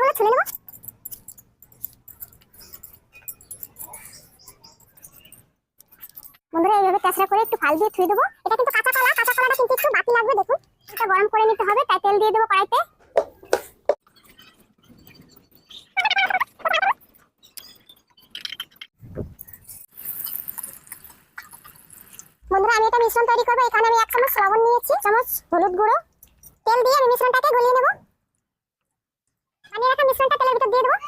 কলাগুলো ছুলে নেব। বন্ধুরা এইভাবে তেসরা করে একটু ফাল দিয়ে ধুয়ে দেবো। এটা কিন্তু কাঁচা কলা, কাঁচা কলাটা কিন্তু একটু বাকি লাগবে। দেখুন এটা গরম করে নিতে হবে, তাই তেল দিয়ে দেবো কড়াইতে। বন্ধুরা আমি এটা মিশ্রণ তৈরি করবো। এখানে আমি 1 চামচ লবণ নিয়েছি, চামচ হলুদ গুঁড়ো, তেল দিয়ে আমি মিশ্রণটাকে গলিয়ে নেব। আমি রাখা মিশ্রণটা তেলের ভিতর দিয়ে দেবো।